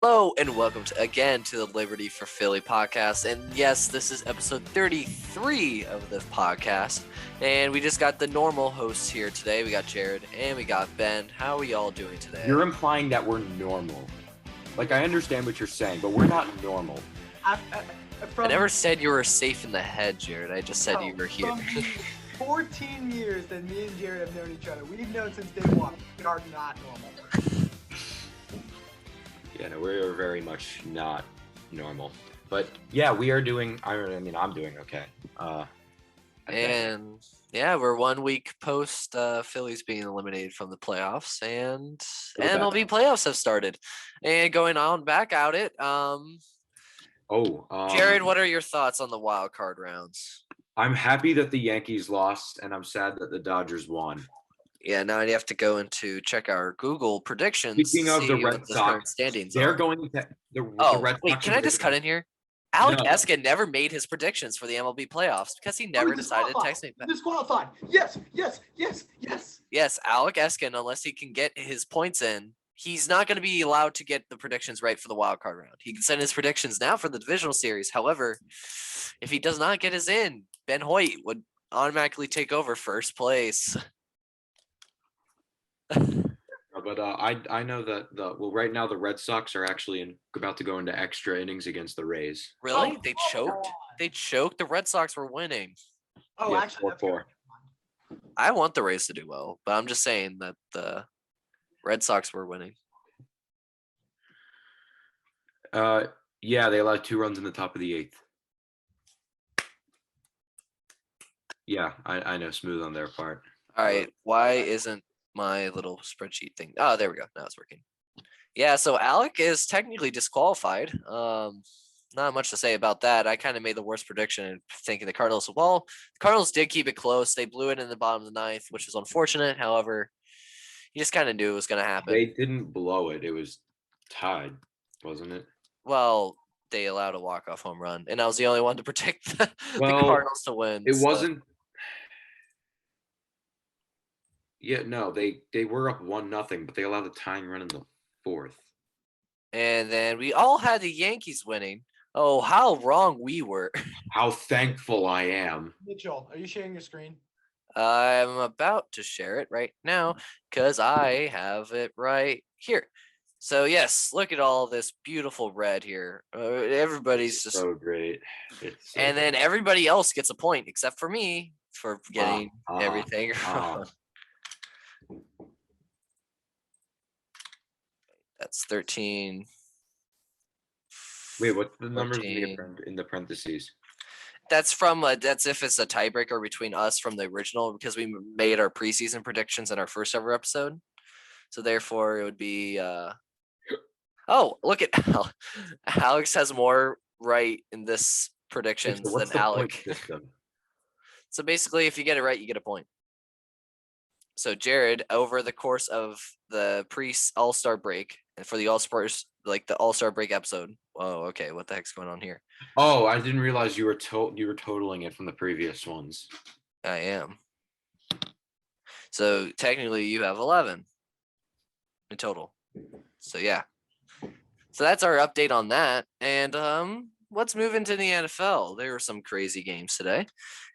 Hello and welcome again to the Liberty for Philly podcast. And yes, this is episode 33 of this podcast. And we just got the normal hosts here today. We got Jared and we got Ben. How are we all doing today? You're implying that we're normal. Like, I understand what you're saying, but we're not normal. I never said you were safe in the head, Jared. I just said you were here. 14 years that me and Jared have known each other. We've known since day one. We are not normal. Yeah, no, we're very much not normal. But yeah, we are doing. I'm doing okay. And yeah, we're 1 week post Phillies being eliminated from the playoffs, and MLB playoffs have started, and going on back out it. Jared, what are your thoughts on the wild card rounds? I'm happy that the Yankees lost, and I'm sad that the Dodgers won. Yeah, now you have to go into check our Google predictions. Speaking of the Red Sox, they're going to the Red Sox. Wait, can I just cut in here? Alec Eskin never made his predictions for the MLB playoffs because he never decided to text me back. Disqualified. Yes. Yes, Alec Eskin, unless he can get his points in, he's not going to be allowed to get the predictions right for the wild card round. He can send his predictions now for the divisional series. However, if he does not get his in, Ben Hoyt would automatically take over first place. But I know that right now the Red Sox are actually about to go into extra innings against the Rays. Really? They choked? They choked? The Red Sox were winning. Oh, yeah, actually, 4-4. I want the Rays to do well, but I'm just saying that the Red Sox were winning. Yeah, they allowed 2 runs in the top of the 8th. Yeah, I know, smooth on their part. All right, why isn't my little spreadsheet thing? Oh, there we go. Now it's working. Yeah, so Alec is technically disqualified. Not much to say about that. I kind of made the worst prediction thinking the Cardinals. Well, the Cardinals did keep it close. They blew it in the bottom of the 9th, which was unfortunate. However, you just kind of knew it was going to happen. They didn't blow it. It was tied, wasn't it? Well, they allowed a walk-off home run, and I was the only one to predict the Cardinals to win. It wasn't. Yeah, no, they were up 1-0, but they allowed the tying run in the 4th. And then we all had the Yankees winning. Oh, how wrong we were. How thankful I am. Mitchell, are you sharing your screen? I'm about to share it right now because I have it right here. So, yes, look at all this beautiful red here. Everybody's just so great. And then everybody else gets a point except for me for getting everything wrong. That's 13. Wait, what's the numbers in the parentheses? That's from that's if it's a tiebreaker between us from the original, because we made our preseason predictions in our first ever episode. So therefore, it would be. Oh, look at Alex has more right in this predictions than Alec. So basically, if you get it right, you get a point. So Jared, over the course of the pre-All-Star break and for the All-Stars, like the All-Star break episode. Oh, okay. What the heck's going on here? Oh, I didn't realize you were totaling it from the previous ones. I am. So technically, you have 11 in total. So yeah. So that's our update on that. And let's move into the NFL. There were some crazy games today,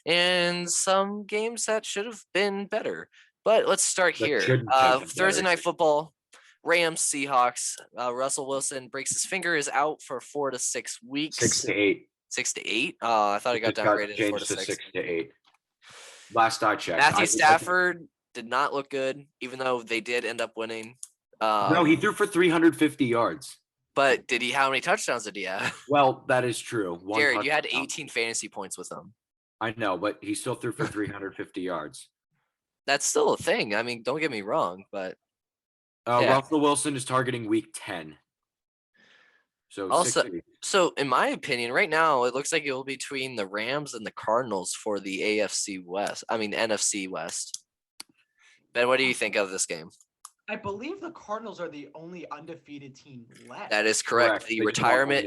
and some games that should have been better. But let's start here. Thursday Night Football, Rams, Seahawks. Russell Wilson breaks his finger, is out for 4 to 6 weeks. 6 to 8. 6 to 8? I thought he got downgraded to 4 to 6. 6 to 8. Last I checked. Matthew Stafford did not look good, even though they did end up winning. No, he threw for 350 yards. But how many touchdowns did he have? Well, that is true. Jared, you had 18 fantasy points with him. I know, but he still threw for 350 yards. That's still a thing. I mean, don't get me wrong, but Russell Wilson is targeting week 10. So in my opinion, right now it looks like it will be between the Rams and the Cardinals for the NFC West. Ben, what do you think of this game? I believe the Cardinals are the only undefeated team left. That is correct. The retirement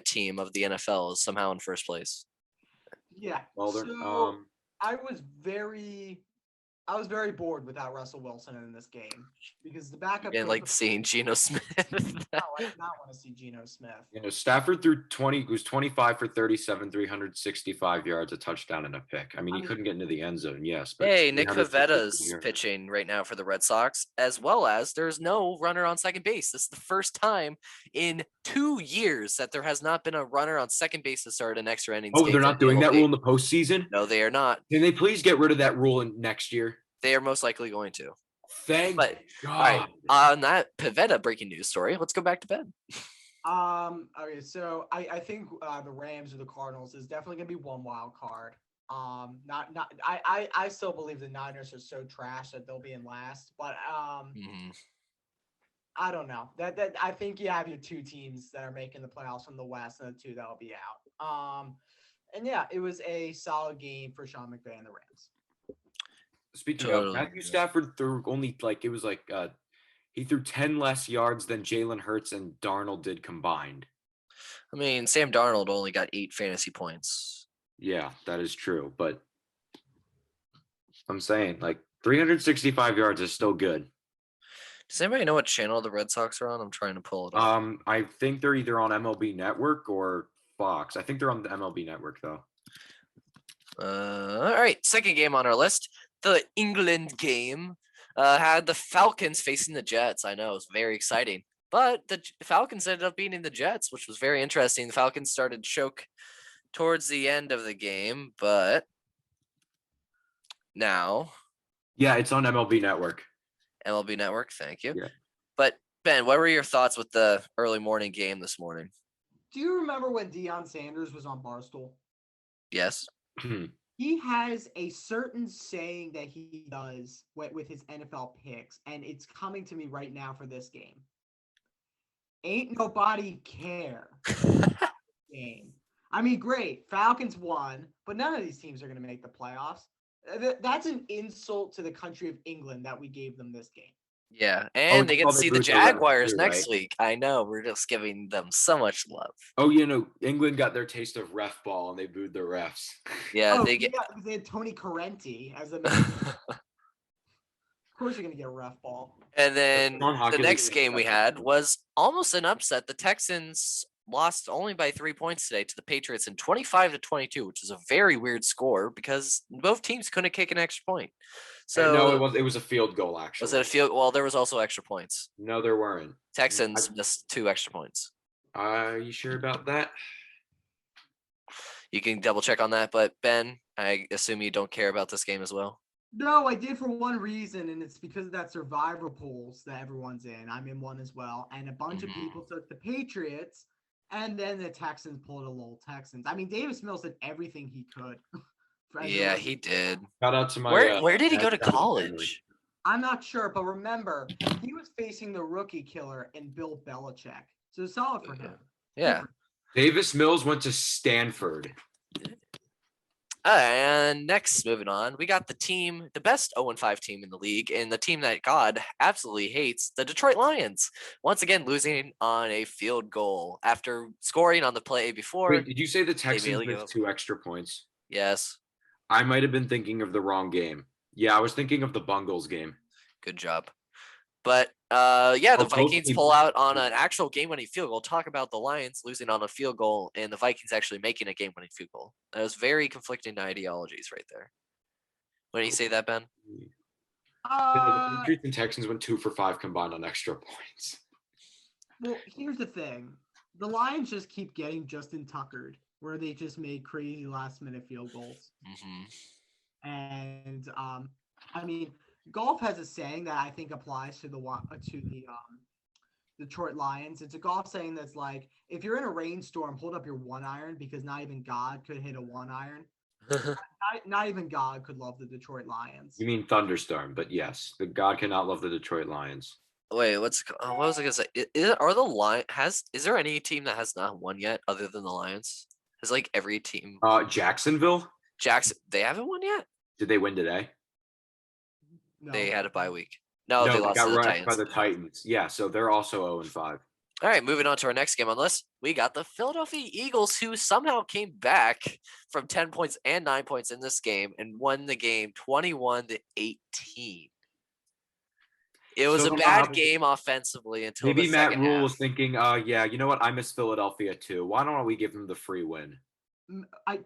team of the NFL is somehow in first place. Yeah. Well, I was very I was very bored without Russell Wilson in this game because the backup. And like seeing Geno Smith. No, I did not want to see Geno Smith. Stafford threw 20, was 25 for 37, 365 yards, a touchdown, and a pick. I mean, he couldn't get into the end zone, yes. But Hey, Nick 360 Pavetta's yards. pitching right now for the Red Sox, as well as there's no runner on second base. This is the first time in 2 years that there has not been a runner on second base to start an extra innings. Oh, game they're for not the doing that MLB. rule in the postseason? No, they are not. Can they please get rid of that rule in next year? They are most likely going to. Thank But God. all right, on that Pavetta breaking news story, let's go back to bed. Okay, so I think the Rams or the Cardinals is definitely gonna be one wild card. I still believe the Niners are so trash that they'll be in last, but I don't know. That I think you have your two teams that are making the playoffs from the West and the two that'll be out. And yeah, it was a solid game for Sean McVay and the Rams. Speaking Totally. of, Matthew Stafford threw only he threw 10 less yards than Jalen Hurts and Darnold did combined. I mean, Sam Darnold only got 8 fantasy points. Yeah, that is true. But I'm saying, like, 365 yards is still good. Does anybody know what channel the Red Sox are on? I'm trying to pull it up. I think they're either on MLB Network or Fox. I think they're on the MLB Network, though. All right, second game on our list, the England game. Had the Falcons facing the Jets. I know, it was very exciting. But the Falcons ended up beating the Jets, which was very interesting. The Falcons started to choke towards the end of the game, but now. Yeah, it's on MLB Network. MLB Network, thank you. Yeah. But, Ben, what were your thoughts with the early morning game this morning? Do you remember when Deion Sanders was on Barstool? Yes. He has a certain saying that he does with his NFL picks, and it's coming to me right now for this game. Ain't nobody care. Game. I mean, great. Falcons won, but none of these teams are going to make the playoffs. That's an insult to the country of England that we gave them this game. Yeah, and they get to see the booed the Reds Jaguars too, next right? week. I know, we're just giving them so much love. Oh, England got their taste of ref ball and they booed the refs. Yeah, they had Tony Correnti as the Of course you're going to get a ref ball. And then Ron the Hawkins next is game we exceptional. had was almost an upset. The Texans lost only by 3 points today to the Patriots in 25-22, which is a very weird score because both teams couldn't kick an extra point. So No, it was a field goal, actually. was it a field? Well, there was also extra points. No, there weren't. Texans missed 2 extra points. Are you sure about that? You can double check on that, but Ben, I assume you don't care about this game as well. No, I did for one reason, and it's because of that survivor pools that everyone's in. I'm in one as well, and a bunch of people took the Patriots, and then the Texans pulled a little Texans. I mean, Davis Mills did everything he could. Yeah, he did. Shout out to my. Where did he go to dad's family. college? I'm not sure, but remember, he was facing the rookie killer in Bill Belichick. So solid for him. Yeah. Davis Mills went to Stanford. And next, moving on, we got the best 0-5 team in the league, and the team that God absolutely hates, the Detroit Lions. Once again, losing on a field goal after scoring on the play before. Wait, did you say the Texans immediately give missed up. 2 extra points? Yes. I might have been thinking of the wrong game. Yeah, I was thinking of the Bungles game. Good job. But the both Vikings teams- pull out on an actual game-winning field goal. Talk about the Lions losing on a field goal and the Vikings actually making a game-winning field goal. That was very conflicting ideologies right there. When you say that, Ben? The Patriots and Texans went 2 for 5 combined on extra points. Well, here's the thing. The Lions just keep getting Justin Tuckered, where they just make crazy last-minute field goals. Mm-hmm. And, I mean, golf has a saying that I think applies to the Detroit Lions. It's a golf saying that's like, if you're in a rainstorm, hold up your 1-iron because not even God could hit a 1-iron. not even God could love the Detroit Lions. You mean thunderstorm, but yes, the God cannot love the Detroit Lions. Wait, what was I gonna say? Is there any team that has not won yet other than the Lions? Has like every team Jacksonville? they haven't won yet? Did they win today? No. They had a bye week. No, they lost got to the rushed Titans. by the Titans. Yeah, so they're also 0-5. All right, moving on to our next game on the list. We got the Philadelphia Eagles, who somehow came back from 10 points and 9 points in this game and won the game 21-18. It was Still a don't know how bad game offensively until Maybe the Matt second Rule half. was thinking, yeah, you know what? I miss Philadelphia too. Why don't we give him the free win?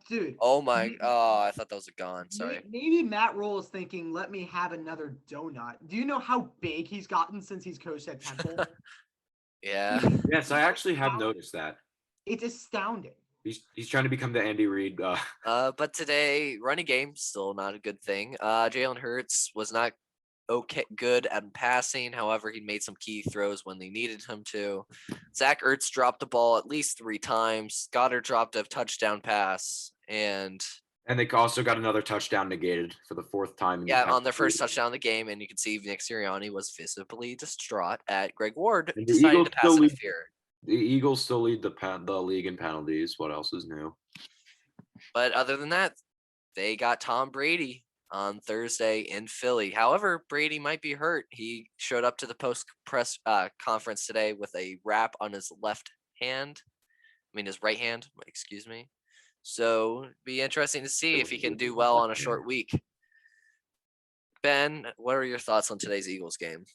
Dude. Oh my! Oh, I thought that was a gone. Sorry. Maybe Matt Rule is thinking, let me have another donut. Do you know how big he's gotten since he's coached at Temple? Yeah. Yes, I actually have noticed that. It's astounding. He's trying to become the Andy Reid. But today, running game still not a good thing. Jalen Hurts was not good at passing. However, he made some key throws when they needed him to. Zach Ertz dropped the ball at least 3 times. Goddard dropped a touchdown pass, and they also got another touchdown negated for the 4th time. In on their first touchdown of the game. And you can see Nick Sirianni was visibly distraught at Greg Ward And deciding to pass interfere. The Eagles still lead the league in penalties. What else is new? But other than that, they got Tom Brady on Thursday in Philly. However, Brady might be hurt. He showed up to the post-press conference today with a wrap on his left hand. His right hand, excuse me. So it'd be interesting to see if he can do well on a short week. Ben, what are your thoughts on today's Eagles game?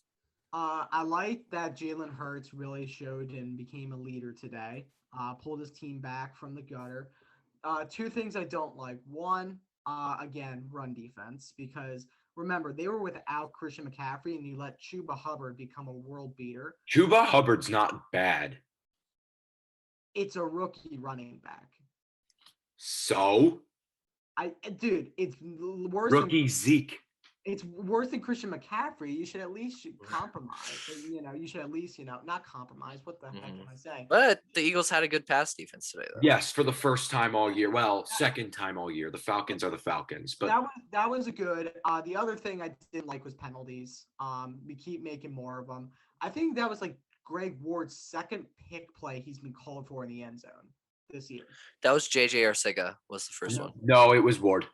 I like that Jalen Hurts really showed and became a leader today. Pulled his team back from the gutter. 2 things I don't like. One, again, run defense, because remember, they were without Christian McCaffrey, and you let Chuba Hubbard become a world beater. Chuba Hubbard's not bad. It's a rookie running back. So? Dude, it's worse. Rookie Zeke. It's worse than Christian McCaffrey. You should at least compromise. You should at least, not compromise. What the heck am I saying? But the Eagles had a good pass defense today, though. Yes, for the first time all year. Well, second time all year. The Falcons are the Falcons. But that was a good. The other thing I didn't like was penalties. We keep making more of them. I think that was like Greg Ward's second pick play he's been called for in the end zone this year. That was JJ Arcega was the first one. No, it was Ward.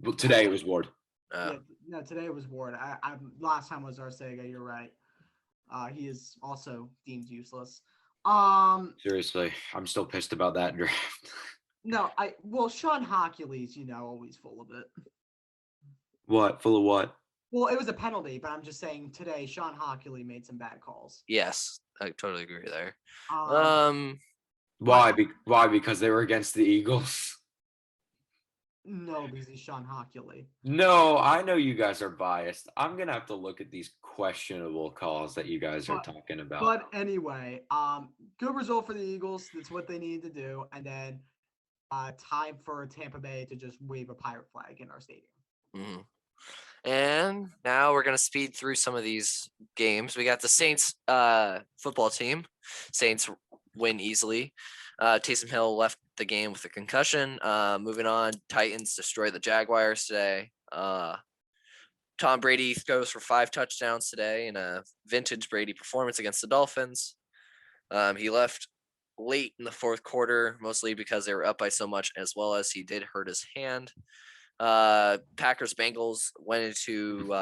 Well, today it was Ward. Yeah, no, today it was Ward. I last time was Arcega. You're right. He is also deemed useless. Seriously, I'm still pissed about that draft. No, Sean Hockley's, always full of it. What? Full of what? Well, it was a penalty, but I'm just saying today Sean Hockley made some bad calls. Yes, I totally agree there. Why? Why? Because they were against the Eagles. No, because he's Sean Hockley. No, I know you guys are biased. I'm gonna have to look at these questionable calls that you guys are talking about. But anyway, good result for the Eagles. That's what they needed to do. And then time for Tampa Bay to just wave a pirate flag in our stadium. Mm-hmm. And now we're gonna speed through some of these games. We got the Saints football team. Saints win easily. Taysom Hill left the game with a concussion. Moving on, Titans destroy the Jaguars today. Tom Brady goes for 5 touchdowns today in a vintage Brady performance against the Dolphins. He left late in the 4th quarter, mostly because they were up by so much, as well as he did hurt his hand. Packers Bengals went into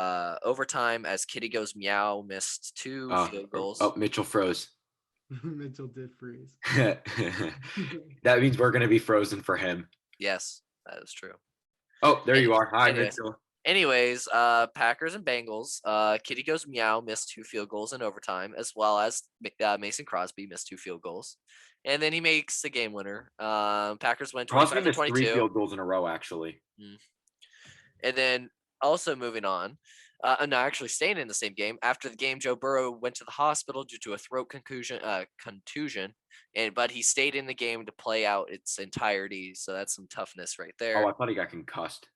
overtime as Kitty Goes Meow missed 2 field goals. Oh, Mitchell froze. Mitchell did freeze. That means we're going to be frozen for him. Yes, that is true. Oh, there you are. Hi, Mitchell. Anyways, Packers and Bengals. Kitty Goes Meow missed 2 field goals in overtime, as well as Mason Crosby missed 2 field goals. And then he makes the game winner. Packers win 25-22. Crosby missed 3 field goals in a row, actually. And then also moving on, actually staying in the same game. After the game, Joe Burrow went to the hospital due to a throat contusion, but he stayed in the game to play out its entirety. So that's some toughness right there. Oh, I thought he got concussed.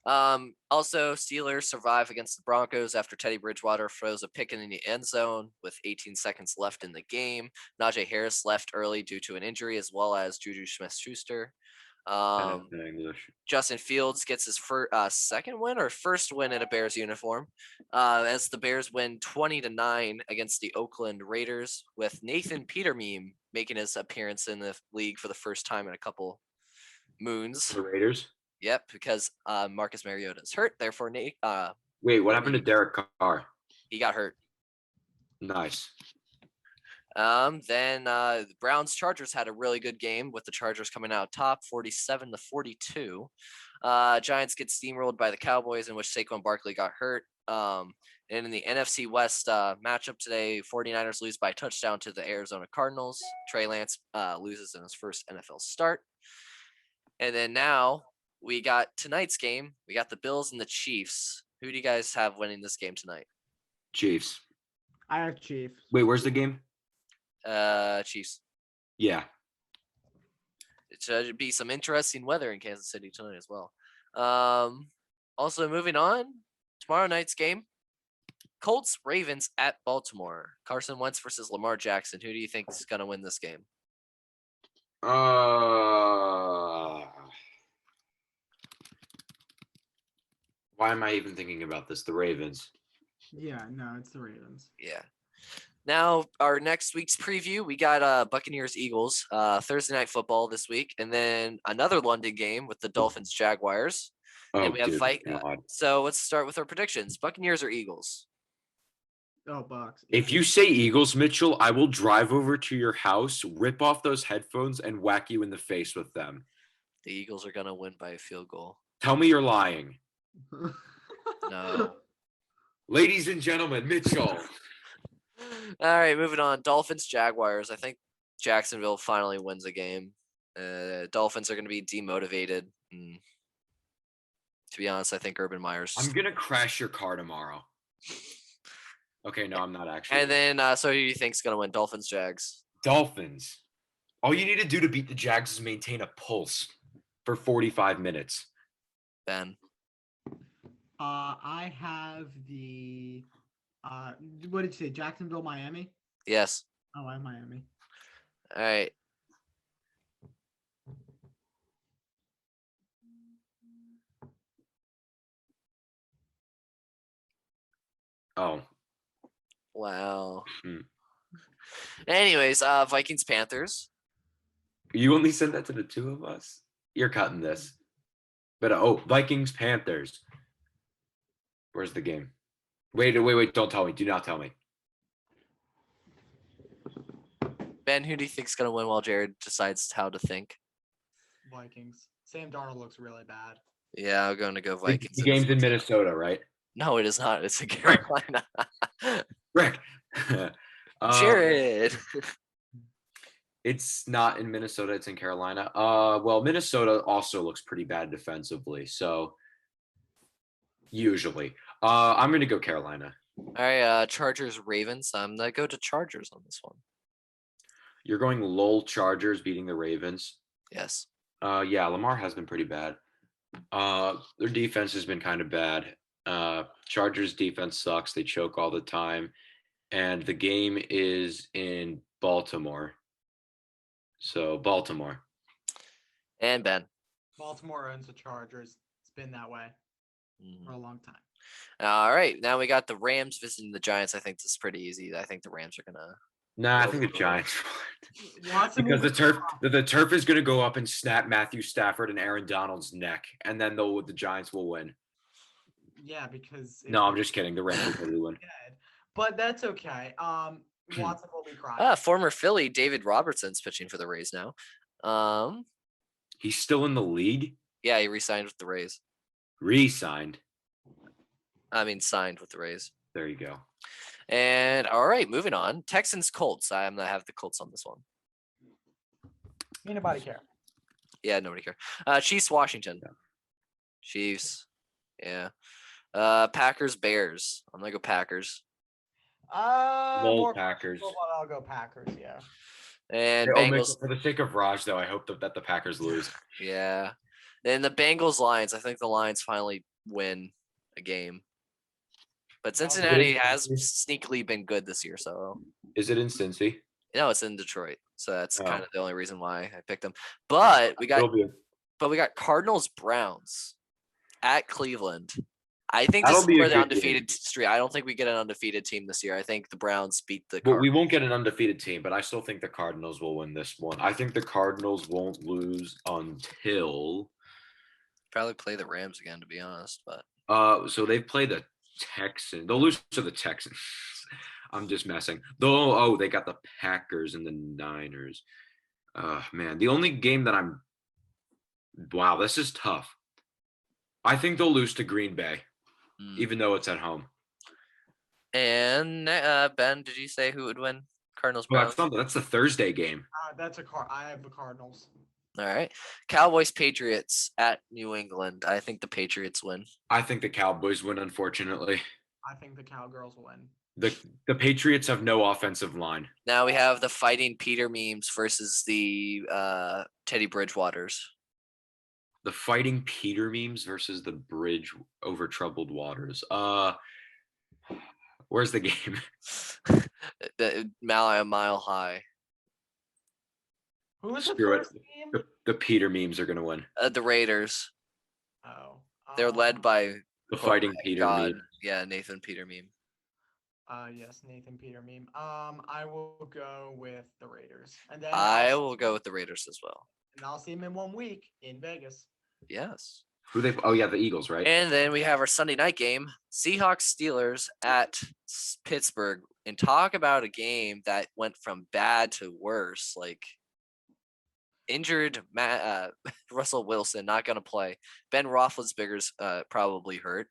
Also, Steelers survive against the Broncos after Teddy Bridgewater throws a pick in the end zone with 18 seconds left in the game. Najee Harris left early due to an injury, as well as Juju Smith-Schuster. Justin Fields gets his second win or first win in a Bears uniform, as the Bears win 20-9 against the Oakland Raiders, with Nathan Peterman making his appearance in the league for the first time in a couple moons. The Raiders. Yep, because Marcus Mariota is hurt. Therefore, Wait, what happened to Derek Carr? He got hurt. Nice. Then the Browns Chargers had a really good game with the Chargers coming out top 47-42. Giants get steamrolled by the Cowboys in which Saquon Barkley got hurt. And in the NFC West matchup today, 49ers lose by a touchdown to the Arizona Cardinals. Trey Lance loses in his first NFL start. And then now we got tonight's game. We got the Bills and the Chiefs. Who do you guys have winning this game tonight? Chiefs. I have Chiefs. Wait, where's the game? Chiefs. Yeah. It should be some interesting weather in Kansas City tonight as well. Also moving on, tomorrow night's game, Colts Ravens at Baltimore. Carson Wentz versus Lamar Jackson. Who do you think is going to win this game? Why am I even thinking about this? The Ravens. Yeah, no, it's the Ravens. Yeah. Now, our next week's preview, we got Buccaneers Eagles, Thursday night football this week, and then another London game with the Dolphins Jaguars. Oh, and we have God. So let's start with our predictions. Buccaneers or Eagles? Oh, Bucks. If you say Eagles, Mitchell, I will drive over to your house, rip off those headphones, and whack you in the face with them. The Eagles are going to win by a field goal. Tell me you're lying. No. Ladies and gentlemen, Mitchell. All right, moving on. Dolphins Jaguars. I think Jacksonville finally wins a game. Dolphins are going to be demotivated. To be honest, I think Urban Meyer's. I'm going to crash your car tomorrow. Okay, no, I'm not actually. And then, so who do you think's going to win? Dolphins, Jags. Dolphins. All you need to do to beat the Jags is maintain a pulse for 45 minutes. Ben. I have the what did you say? Jacksonville, Miami? Yes. Oh, I have Miami. All right. Oh. Wow. Anyways, Vikings, Panthers. You only sent that to the two of us? You're cutting this. But, Vikings, Panthers. Where's the game? Wait. Don't tell me. Do not tell me. Ben, who do you think's going to win while Jared decides how to think? Vikings. Sam Darnold looks really bad. Yeah, I'm going to go Vikings. The game's in Minnesota, right? No, it is not. It's in Carolina. Rick. Jared. It's not in Minnesota. It's in Carolina. Well, Minnesota also looks pretty bad defensively. So usually, I'm going to go Carolina. All right, Chargers, Ravens. I'm going to go to Chargers on this one. You're going LOL Chargers beating the Ravens. Yes. Yeah, Lamar has been pretty bad. Their defense has been kind of bad. Chargers defense sucks. They choke all the time. And the game is in Baltimore. So Baltimore. And Ben. Baltimore owns the Chargers. It's been that way for a long time. All right. Now we got the Rams visiting the Giants. I think this is pretty easy. I think the Rams are going to. Nah, I think the Giants. Watson Because the turf is going to go up and snap Matthew Stafford and Aaron Donald's neck, and then the Giants will win. Yeah, because No, I'm just kidding. The Rams will probably win. Good. But that's okay. Watson will be crying. Former Philly David Robertson's pitching for the Rays now. He's still in the league? Yeah, he re-signed with the Rays. Re-signed. I mean, signed with the Rays. There you go. And all right, moving on. Texans Colts. I'm gonna have the Colts on this one. Anybody care? Yeah, nobody care. Chiefs Washington. Yeah. Chiefs. Yeah. Packers Bears. I'm gonna go Packers. More Packers. I'll go Packers. Yeah. And Yeah, Bengals. For the sake of Raj, though, I hope that the Packers lose. Yeah. Then the Bengals Lions. I think the Lions finally win a game. But Cincinnati has sneakily been good this year, so. Is it in Cincy? No, it's in Detroit, so that's kind of the only reason why I picked them. But we got Cardinals Browns at Cleveland. I think this is where the undefeated streak. I don't think we get an undefeated team this year. I think the Browns beat the. But we won't get an undefeated team. But I still think the Cardinals will win this one. I think the Cardinals won't lose until. Probably play the Rams again, to be honest. But. So they've played the Texans. They'll lose to the Texans. I'm just messing. Though, they got the Packers and the Niners. Man, the only game that wow, this is tough. I think they'll lose to Green Bay, even though it's at home. And Ben, did you say who would win? Cardinals, Oh, Browns. that's the Thursday game. I have the Cardinals. All right, Cowboys, Patriots at New England. I think the Patriots win. I think the Cowboys win, unfortunately. I think the Cowgirls win. The Patriots have no offensive line. Now we have the Fighting Peter memes versus the Teddy Bridgewaters. The Fighting Peter memes versus the Bridge over Troubled Waters. Where's the game? The Mile High. Who was the Screw it. first game? The Peter memes are gonna win. The Raiders. Oh. They're led by The Fighting Peter meme. Yeah, Nathan Peter meme. Yes, Nathan Peter meme. I will go with the Raiders, and then I will go with the Raiders as well. And I'll see him in 1 week in Vegas. Yes. Who they? Oh yeah, the Eagles, right? And then we have our Sunday night game: Seahawks Steelers at Pittsburgh. And talk about a game that went from bad to worse. Like injured Russell Wilson not going to play. Ben Roethlisberger's probably hurt.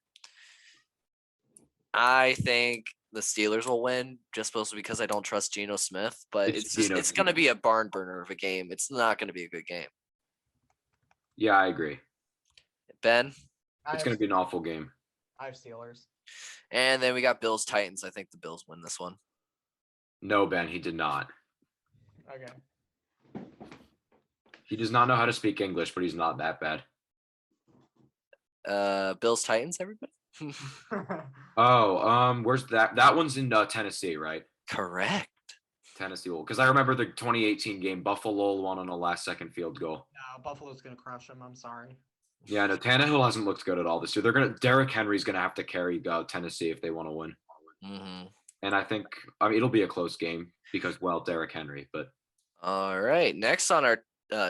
I think the Steelers will win just mostly because I don't trust Geno Smith, but it's going to be a barn burner of a game. It's not going to be a good game. Yeah, I agree. Ben? It's going to be an awful game. I have Steelers. And then we got Bills Titans. I think the Bills win this one. No, Ben, he did not. Okay. He does not know how to speak English, but he's not that bad. Bills Titans, everybody? Where's that? That one's in Tennessee, right? Correct. Tennessee will, because I remember the 2018 game. Buffalo won on a last-second field goal. No, Buffalo's gonna crush them. I'm sorry. Yeah, no, Tannehill hasn't looked good at all this year. Derrick Henry's gonna have to carry Tennessee if they want to win. Mm-hmm. And I think, it'll be a close game because, well, Derrick Henry. But all right, next on our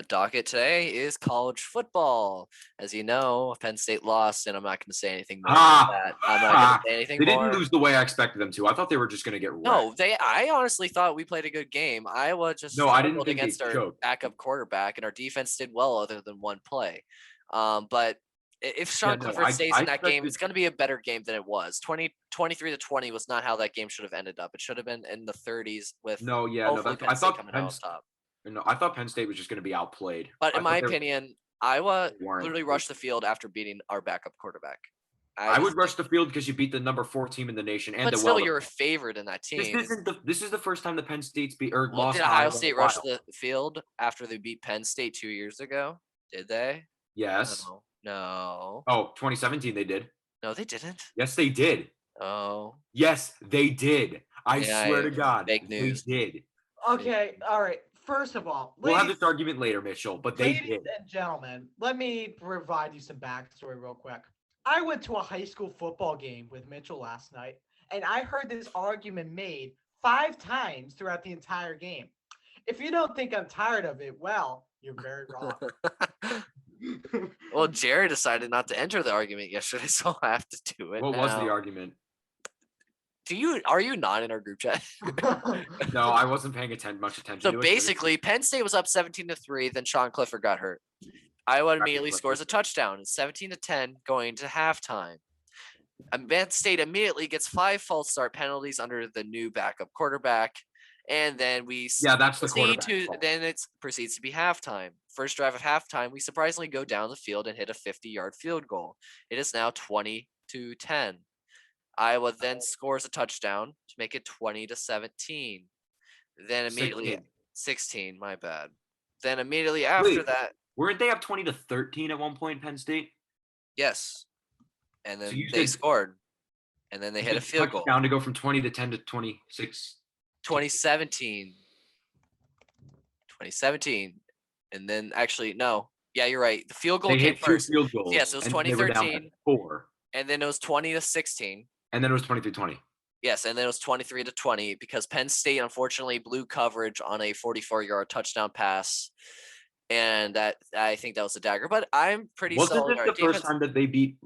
docket today is college football. As you know, Penn State lost, and I'm not going to say anything more about that. I'm not going to say anything They more. didn't lose the way I expected them to. I thought they were just going to get wrecked. No, I honestly thought we played a good game. Iowa just I didn't think against our choked. backup quarterback, and our defense did well other than one play. But if Sean Clifford stays in that game, it's going to be a better game than it was. 23-20 was not how that game should have ended up. It should have been in the 30s with I thought Penn State was just going to be outplayed. But in my opinion, Iowa literally rushed the field after beating our backup quarterback. I would rush the field because you beat the number 4 team in the nation, and but still, you're a favorite in that team. This is the first time the Penn State's lost. Did Ohio State rush the field after they beat Penn State 2 years ago? Did they? Yes. No. Oh, 2017 they did. No, they didn't. Yes, they did. Oh. Yes, they did. I swear to God, fake news. They did. Okay, all right. First of all, we'll have this argument later, Mitchell, but they did. Ladies and gentlemen, let me provide you some backstory real quick. I went to a high school football game with Mitchell last night, and I heard this argument made 5 times throughout the entire game. If you don't think I'm tired of it, well, you're very wrong. Well, Jared decided not to enter the argument yesterday, so I have to do it. What was the argument? Are you not in our group chat? No, I wasn't paying much attention. So basically, Penn State was up 17-3. Then Sean Clifford got hurt. Iowa immediately scores a touchdown. It's 17-10 going to halftime. Penn State immediately gets 5 false start penalties under the new backup quarterback, and then that's the quarterback. Then it proceeds to be halftime. First drive of halftime, we surprisingly go down the field and hit a 50-yard field goal. It is now 20-10. Iowa then scores a touchdown to make it 20-17. Then immediately 16, my bad. Then immediately after that, weren't they up 20-13 at one point, Penn State? Yes. And then they scored. And then they hit a field goal. Down to go from 20-10 to 26. 2017. And then actually, no. Yeah, you're right. The field goal came first. Field goals. Yes, it was 2013. 4. And then it was 20-16. And then it was 23-20. Yes, and then it was 23-20 because Penn State unfortunately blew coverage on a 44-yard touchdown pass. And I think that was a dagger. But I'm pretty solid. Wasn't this the first time that they beat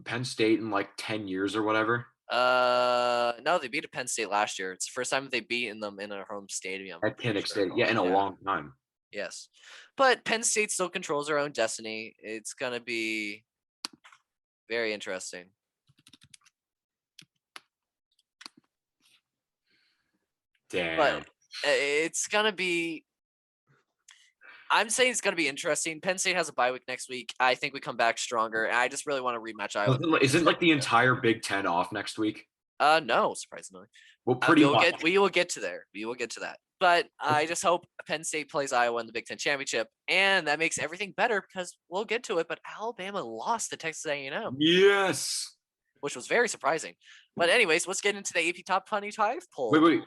Penn State in like 10 years or whatever? No, they beat Penn State last year. It's the first time they've beaten them in a home stadium. At Kinnick State. Yeah, in a long time. Yes, but Penn State still controls their own destiny. It's gonna be very interesting. Damn. But it's gonna be. I'm saying it's gonna be interesting. Penn State has a bye week next week. I think we come back stronger. And I just really want to rematch Iowa. Isn't like the entire Big Ten off next week? No, surprisingly. Well, pretty much. We will get to there. We will get to that. But I just hope Penn State plays Iowa in the Big Ten championship, and that makes everything better because we'll get to it. But Alabama lost to Texas A&M. Yes. Which was very surprising. But anyways, let's get into the AP Top 25 poll. Wait.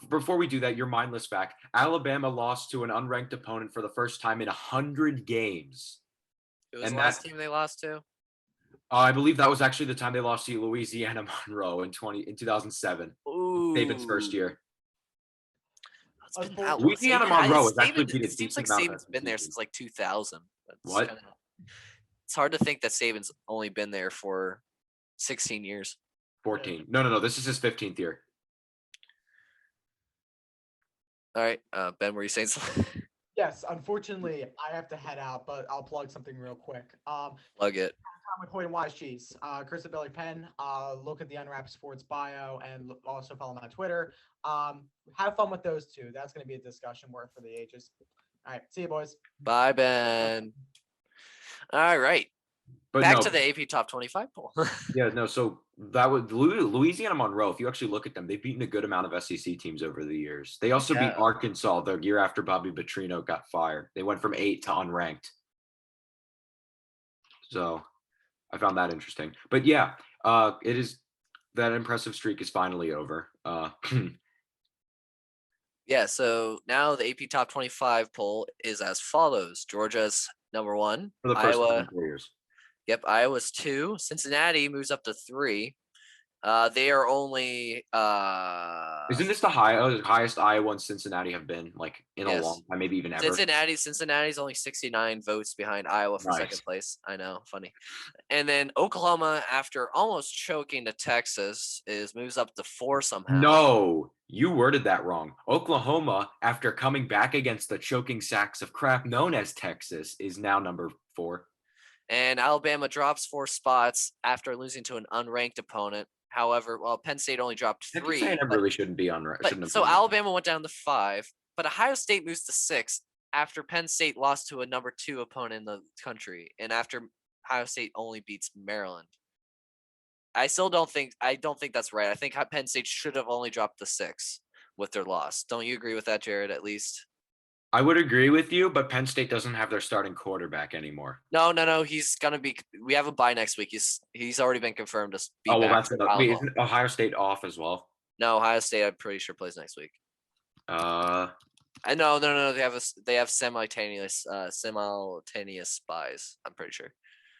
Before we do that, your mindless fact: Alabama lost to an unranked opponent for the first time in 100 games. It was the last team they lost to. I believe that was actually the time they lost to Louisiana Monroe in 2007. Ooh. Saban's first year. Louisiana Monroe is actually beat it seems like Saban's been there since like 2000. What? It's hard to think that Saban's only been there for 16 years. 14. No. This is his 15th year. All right, Ben, were you saying something? Yes, unfortunately, I have to head out, but I'll plug something real quick. Plug it. With Hoyt and Wise Cheese, Chris and Billy Penn. Look at the Unwrapped Sports bio and also follow them on Twitter. Have fun with those two. That's going to be a discussion worth for the ages. All right, see you, boys. Bye, Ben. All right. But back to the AP Top 25 poll. So that was Louisiana Monroe. If you actually look at them, they've beaten a good amount of SEC teams over the years. They also beat Arkansas the year after Bobby Petrino got fired. They went from 8 to unranked. So I found that interesting. But yeah, it is that impressive streak is finally over. Yeah, so now the AP Top 25 poll is as follows. Georgia's number 1. For the first time in 4 years. Yep, Iowa's 2. Cincinnati moves up to 3. They are only Isn't this the highest Iowa and Cincinnati have been like in a long time, maybe even ever? Cincinnati's only 69 votes behind Iowa for second place. I know, funny. And then Oklahoma, after almost choking to Texas, moves up to 4 somehow. No, you worded that wrong. Oklahoma, after coming back against the choking sacks of crap known as Texas, is now number 4. And Alabama drops 4 spots after losing to an unranked opponent. However, Penn State only dropped 3. Texas A&M really shouldn't be unranked. So Alabama went down to 5, but Ohio State moves to 6 after Penn State lost to a number 2 opponent in the country, and after Ohio State only beats Maryland. I don't think that's right. I think Penn State should have only dropped to 6 with their loss. Don't you agree with that, Jared? At least. I would agree with you, but Penn State doesn't have their starting quarterback anymore. No. He's gonna be. We have a bye next week. He's already been confirmed to be back. Isn't Ohio State off as well? No, Ohio State. I'm pretty sure plays next week. No. They have simultaneous buys. I'm pretty sure.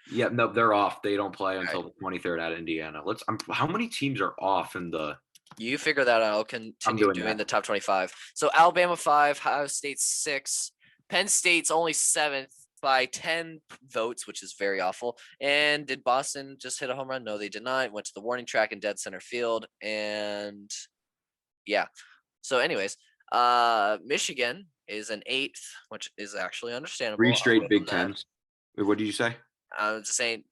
Yeah, no, they're off. They don't play until the 23rd at Indiana. How many teams are off in the? You figure that out. I'll continue doing the top 25. So Alabama 5, Ohio State 6, Penn State's only 7th by 10 votes, which is very awful. And did Boston just hit a home run? No, they did not. Went to the warning track in dead center field. And yeah. So anyways, Michigan is an 8th, which is actually understandable. 3 straight Big Tens. Wait, what did you say? I was just saying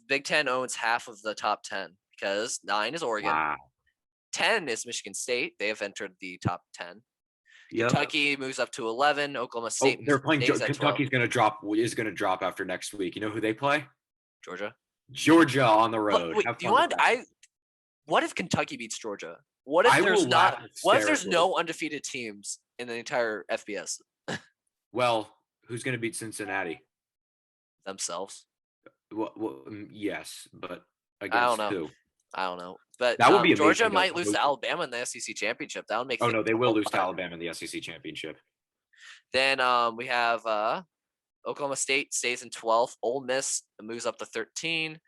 Big Ten owns half of the top 10 because 9 is Oregon. Wow. 10 is Michigan State. They have entered the top 10. Yep. Kentucky moves up to 11. Oklahoma State. They're playing. Kentucky's going to drop. Is going to drop after next week. You know who they play? Georgia on the road. What if Kentucky beats Georgia? What if there's no undefeated teams in the entire FBS? Well, who's going to beat Cincinnati? Themselves. Well, yes, but against who? I don't know. But that would be Georgia might lose to Alabama in the SEC championship. That would make. Oh no, they will lose to Alabama in the SEC championship. Then we have Oklahoma State stays in 12th. Ole Miss moves up to 13.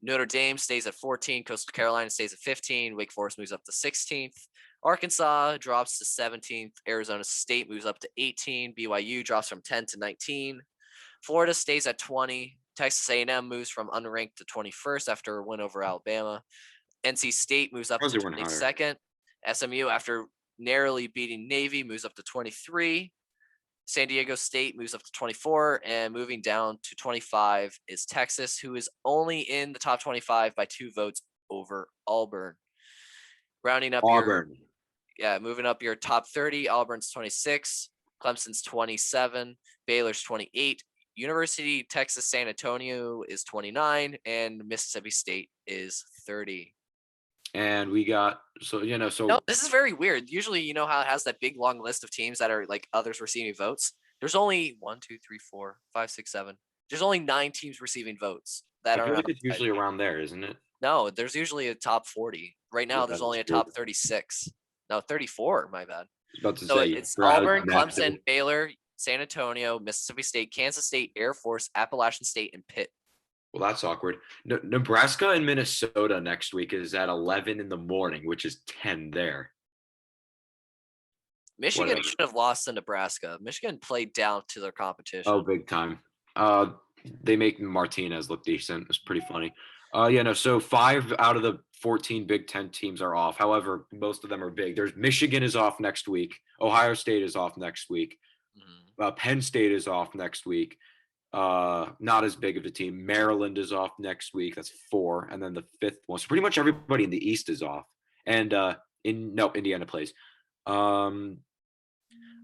Notre Dame stays at 14. Coastal Carolina stays at 15. Wake Forest moves up to 16th. Arkansas drops to 17th. Arizona State moves up to 18. BYU drops from 10 to 19. Florida stays at 20. Texas A&M moves from unranked to 21st after a win over Alabama. NC State moves up How's to it went higher? 22nd. SMU, after narrowly beating Navy, moves up to 23. San Diego State moves up to 24, and moving down to 25 is Texas, who is only in the top 25 by 2 votes over Auburn. Rounding up Auburn. moving up your top 30, Auburn's 26, Clemson's 27, Baylor's 28, University of Texas San Antonio is 29, and Mississippi State is 30. And we got No, this is very weird. Usually, you know how it has that big long list of teams that are like others receiving votes. There's only 1, 2, 3, 4, 5, 6, 7. There's only 9 teams receiving votes that I are feel not. like it's usually around there, isn't it? No, there's usually a top 40. Right now, Yeah, there's that only is a top weird. 36. No, 34. My bad. I was about to So say it's forgot how to Auburn, do math, Clemson, too. Baylor, San Antonio, Mississippi State, Kansas State, Air Force, Appalachian State, and Pitt. Well, that's awkward. Nebraska and Minnesota next week is at 11 in the morning, which is 10 there. Michigan Whatever. should have lost to Nebraska. Michigan played down to their competition. Oh, big time. They make Martinez look decent. It's pretty funny. So 5 out of the 14 Big Ten teams are off. However, most of them are big. There's Michigan is off next week. Ohio State is off next week. Mhm. Penn State is off next week. Not as big of a team. Maryland is off next week. That's 4, and then the 5th one. So pretty much everybody in the East is off. And Indiana plays.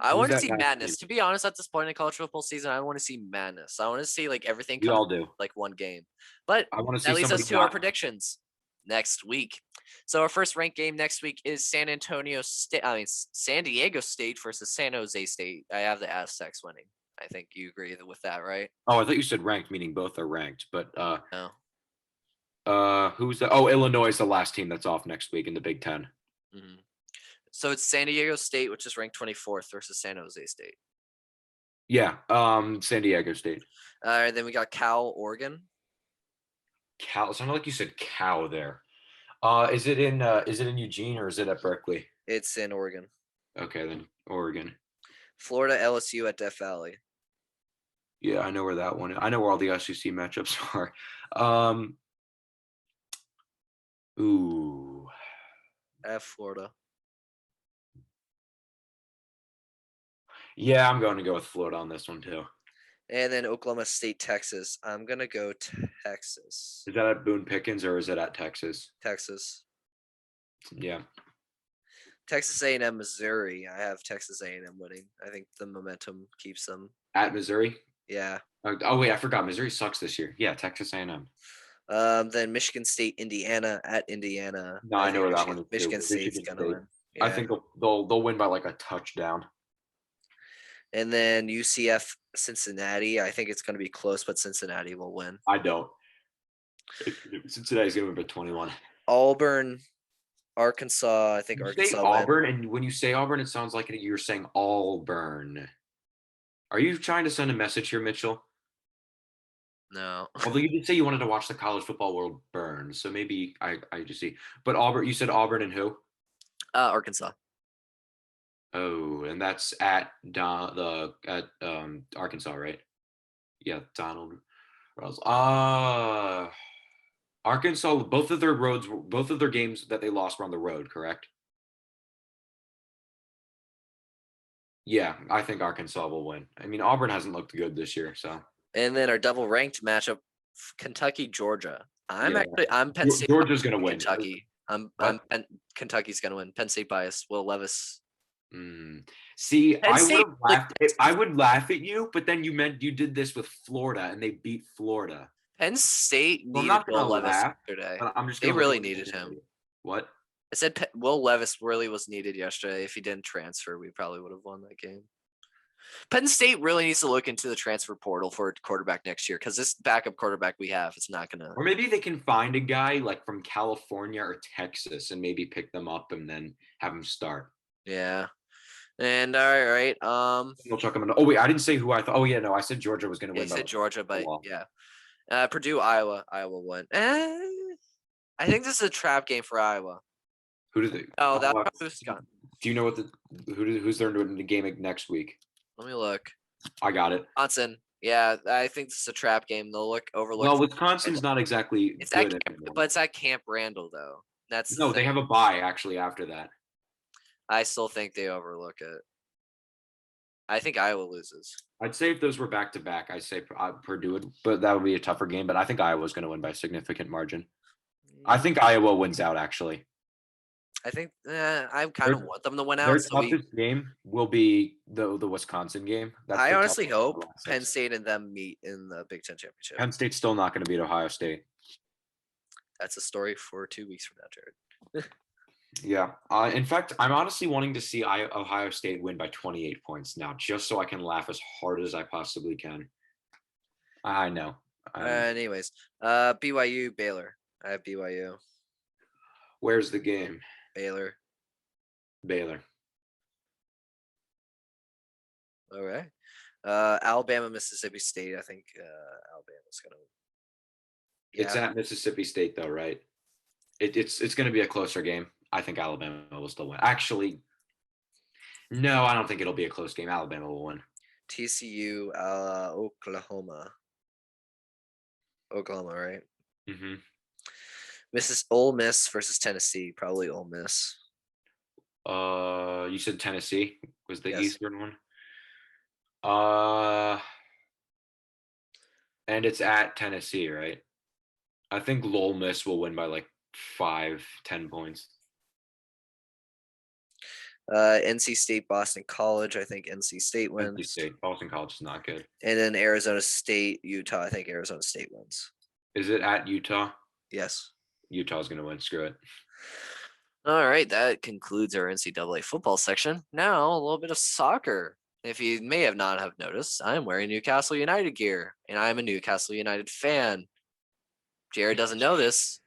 I Who's want to that see last madness. team? To be honest, at this point in college football season, I want to see madness. I want to see like everything We come all do. like one game. But I want to see that leads somebody us to our die. predictions next week. So our first ranked game next week is San Diego State versus San Jose State. I have the Aztecs winning. I think you agree with that, right? Oh, I thought you said ranked, meaning both are ranked. But No. who's that? Oh, Illinois is the last team that's off next week in the Big Ten. Mhm. So it's San Diego State, which is ranked 24th, versus San Jose State. Yeah, San Diego State. Then we got Cal, Oregon. Cal. It sounded like you said cow there. Is it in Eugene or is it at Berkeley? It's in Oregon. Okay, then Oregon. Florida, LSU at Death Valley. Yeah, I know where that one is. I know where all the SEC matchups are. Ooh. At Florida. Yeah, I'm going to go with Florida on this one too. And then Oklahoma State, Texas. I'm going to go Texas. Is that at Boone Pickens or is it at Texas? Texas. Yeah. Texas A&M, Missouri. I have Texas A&M winning. I think the momentum keeps them. At Missouri? Yeah. Oh wait, I forgot. Missouri sucks this year. Yeah, Texas A&M. Then Michigan State, Indiana at Indiana. No, I know where that one is too. Michigan State's Michigan going to State. win. I Yeah. think they'll win by like a touchdown. And then UCF, Cincinnati. I think it's going to be close, but Cincinnati will win. I don't. Cincinnati's gonna win by 21. Auburn, Arkansas. I think You Arkansas say win. Auburn, and when you say Auburn, it sounds like you're saying Auburn. Are you trying to send a message here, Mitchell? No. Although you did say you wanted to watch the college football world burn, so maybe I just see. But Auburn, you said Auburn and who? Arkansas. Oh, and that's at Arkansas, right? Yeah, Donald Rose. Arkansas. Both of their games that they lost were on the road, correct? Yeah, I think Arkansas will win. I mean, Auburn hasn't looked good this year, so. And then our double ranked matchup, Kentucky, Georgia. I'm Penn State. Georgia's gonna win. Kentucky. Kentucky's gonna win. Penn State bias. Will Levis. See, Penn State, I would laugh at you, but then you did this with Florida and they beat Florida. Penn State Well, I'm needed not gonna Will Levis laugh, yesterday. but I'm just They gonna really look at needed him. What? I said Will Levis really was needed yesterday. If he didn't transfer, we probably would have won that game. Penn State really needs to look into the transfer portal for a quarterback next year, because this backup quarterback we have is not gonna. Or maybe they can find a guy like from California or Texas and maybe pick them up and then have them start. Yeah. And all right. We'll chuck them in. Oh wait, I didn't say who I thought. Oh yeah, no, I said Georgia was going to You win. said Georgia, but law. yeah. Purdue, Iowa. Iowa won. I think this is a trap game for Iowa. Who do they? Oh, that's Wisconsin. Do you know what who's there in the game next week? Let me look. I got it. Wisconsin. Yeah, I think this is a trap game. They'll overlook. Well, Wisconsin's not exactly It's good at anymore. but it's at Camp Randall though. That's No, the they thing. have a bye actually after that. I still think they overlook it. I think Iowa loses. I'd say if those were back to back, I'd say Purdue would, but that would be a tougher game. But I think Iowa's going to win by a significant margin. I think Iowa wins out actually. I think I kind of want them to win Their out. So toughest game will be the Wisconsin game. That's I the honestly toughest hope of the last Penn six. State and them meet in the Big Ten championship. Penn State's still not going to beat Ohio State. That's a story for 2 weeks from now, Jared. Yeah. In fact, I'm honestly wanting to see Ohio State win by 28 points now, just so I can laugh as hard as I possibly can. I know. Anyways, BYU, Baylor. I have BYU. Where's the game? Baylor. Baylor. All right. Alabama, Mississippi State. I think Alabama's gonna. Yeah. It's at Mississippi State, though, right? It's going to be a closer game. I think Alabama will still win. Actually, no, I don't think it'll be a close game. Alabama will win. TCU, Oklahoma. Oklahoma, right? Mm-hmm. Ole Miss versus Tennessee. Probably Ole Miss. You said Tennessee was the Yes. Eastern one. And it's at Tennessee, right? I think Ole Miss will win by like 5-10 points. NC State, Boston College. I think NC State wins. NC State, Boston College is not good. And then Arizona State, Utah. I think Arizona State wins. Is it at Utah? Yes. Utah's going to win. Screw it. All right, that concludes our NCAA football section. Now a little bit of soccer. If you may have not have noticed, I'm wearing Newcastle United gear, and I'm a Newcastle United fan. Jared doesn't know this,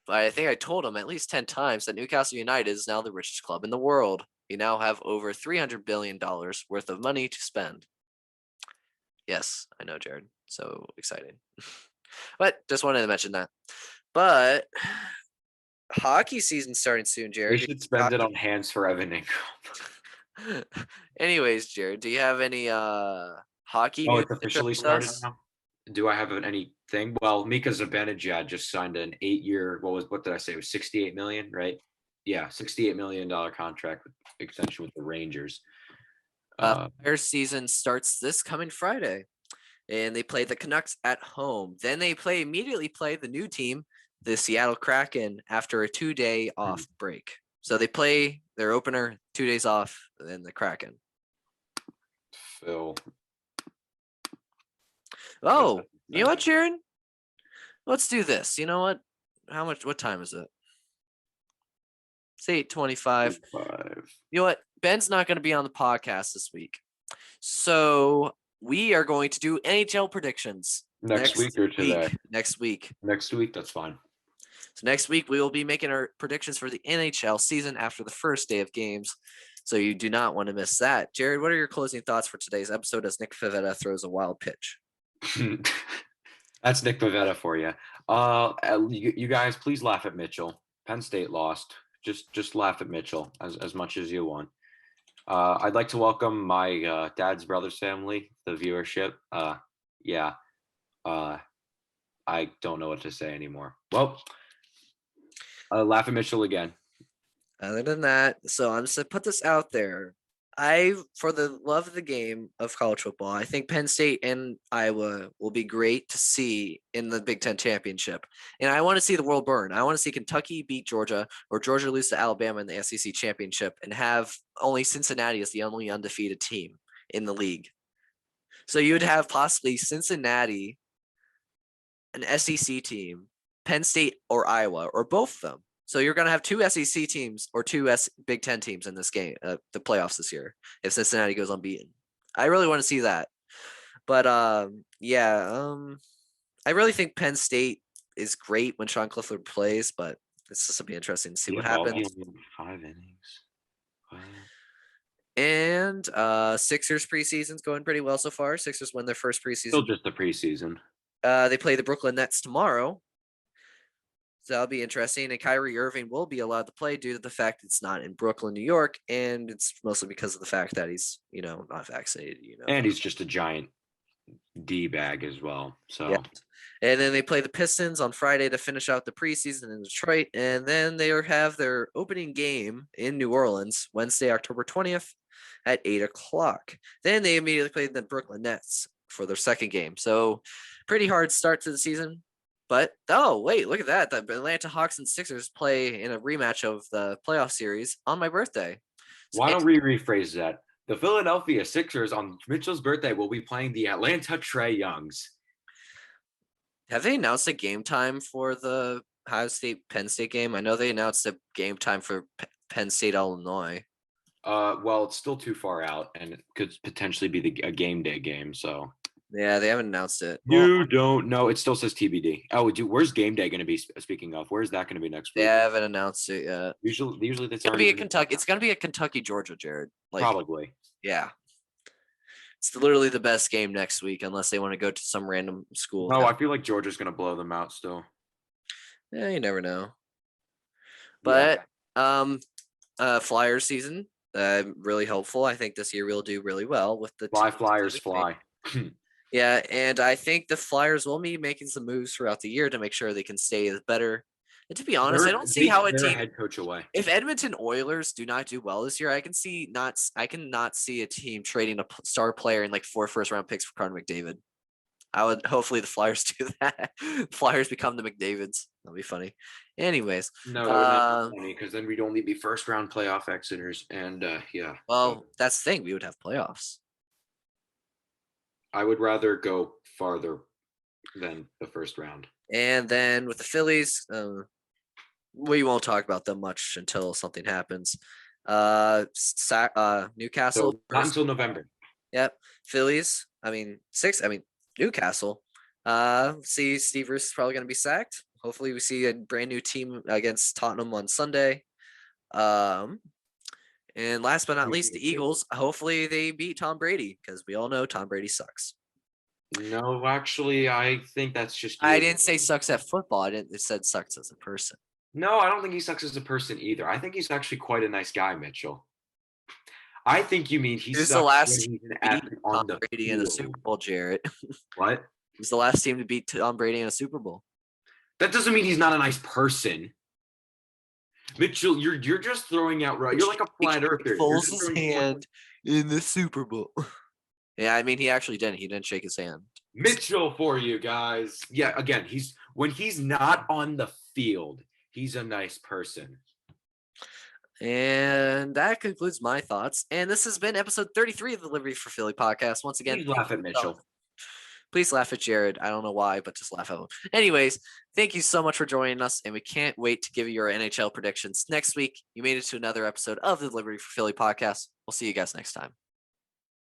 but I think I told him at least 10 times that Newcastle United is now the richest club in the world. We now have over $300 billion worth of money to spend. Yes, I know, Jared. So exciting. But just wanted to mention that. But hockey season starting soon, Jared. They should spend it on hands for Evan Ingram. Anyways, Jared, do you have any hockey Oh, news it's to officially share with started us? now? Do I have anything? Well, Mika Zibanejad just signed an 8-year, what did I say? It was 68 million, right? Yeah, $68 million contract with extension with the Rangers. Their season starts this coming Friday, and they play the Canucks at home. Then they immediately play the new team, the Seattle Kraken, after a 2-day off break. So they play their opener, 2 days off, and then the Kraken. Phil. Oh, you know what, Jared? Let's do this. You know what? What time is it? It's 8:25. You know what? Ben's not going to be on the podcast this week. So we are going to do NHL predictions. Next week or today? Next week. Next week, that's fine. So next week we will be making our predictions for the NHL season after the first day of games. So you do not want to miss that. Jared, what are your closing thoughts for today's episode as Nick Pivetta throws a wild pitch? That's Nick Pivetta for you. You guys, please laugh at Mitchell. Penn State lost. Just laugh at Mitchell as much as you want. I'd like to welcome my dad's brother's family, the viewership. I don't know what to say anymore. Well, laugh at Mitchell again. Other than that, so I'm just gonna put this out there. For the love of the game of college football, I think Penn State and Iowa will be great to see in the Big Ten championship. And I want to see the world burn. I want to see Kentucky beat Georgia or Georgia lose to Alabama in the SEC championship and have only Cincinnati as the only undefeated team in the league. So you would have possibly Cincinnati, an SEC team, Penn State or Iowa, or both of them. So you're going to have 2 SEC teams or 2 Big Ten teams in this game, the playoffs this year, if Cincinnati goes unbeaten. I really want to see that. But I really think Penn State is great when Sean Clifford plays, but it's just going to be interesting to see what happens. 5 innings. Wow. And Sixers preseason's going pretty well so far. Sixers win their first preseason. Still just the preseason. They play the Brooklyn Nets tomorrow. So that'll be interesting. And Kyrie Irving will be allowed to play due to the fact it's not in Brooklyn, New York. And it's mostly because of the fact that he's, not vaccinated, And he's just a giant. D-bag as well. So Yeah. And then they play the Pistons on Friday to finish out the preseason in Detroit. And then they have their opening game in New Orleans Wednesday, October 20th at 8 o'clock. Then they immediately play the Brooklyn Nets for their second game. So pretty hard start to the season. But wait, look at that. The Atlanta Hawks and Sixers play in a rematch of the playoff series on my birthday. why don't we rephrase that? The Philadelphia Sixers on Mitchell's birthday will be playing the Atlanta Trae Youngs. Have they announced a game time for the Ohio State Penn State game? I know they announced a game time for Penn State Illinois. Well, it's still too far out, and it could potentially be a game day game. So Yeah, they haven't announced it. you don't know. It still says TBD. Oh, where's game day going to be? Speaking of, where's that going to be next They week? haven't announced it yet. Usually that's It's gonna be a Kentucky. It's gonna be a Kentucky Georgia, Jared. Like, probably. yeah. It's literally the best game next week, unless they want to go to some random school. No, I feel like Georgia's going to blow them out still. Yeah, you never know. Yeah. But Flyers season, really hopeful. I think this year we'll do really well with the Fly Flyers fly. Yeah, and I think the Flyers will be making some moves throughout the year to make sure they can stay better. And to be honest, I don't see how a they're team. head coach away. If Edmonton Oilers do not do well this year, I cannot see a team trading a star player in like 4 first-round picks for Connor McDavid. I would hopefully the Flyers do that. Flyers become the McDavids. That'll be funny. Anyways, No, that would not be funny because then we'd only be first round playoff exiters, and yeah. well, that's the thing. We would have playoffs. I would rather go farther than the first round. And then with the Phillies, we won't talk about them much until something happens. Newcastle. So not until November. Yep. Phillies. Newcastle. See, Steve Bruce is probably going to be sacked. Hopefully, we see a brand new team against Tottenham on Sunday. And last but not least, the Eagles. Hopefully, they beat Tom Brady because we all know Tom Brady sucks. No, actually, I think that's just. I didn't say sucks at football. It said sucks as a person. No, I don't think he sucks as a person either. I think he's actually quite a nice guy, Mitchell. I think you mean he Who's sucks the last when team he's an to beat athlete Tom on the Brady in the field. Super Bowl, Jarrett? What? Who's the last team to beat Tom Brady in a Super Bowl? That doesn't mean he's not a nice person. Mitchell, you're just throwing out right. You're like a flat earther. Folds his hand in the Super Bowl. Yeah, I mean he actually didn't. He didn't shake his hand. Mitchell for you guys. Yeah, again, when he's not on the field, he's a nice person. And that concludes my thoughts. And this has been episode 33 of the Liberty for Philly podcast. Once again, Please laugh at Mitchell. Please laugh at Jared. I don't know why, but just laugh at him. Anyways, thank you so much for joining us, and we can't wait to give you your NHL predictions next week. You made it to another episode of the Liberty for Philly podcast. We'll see you guys next time.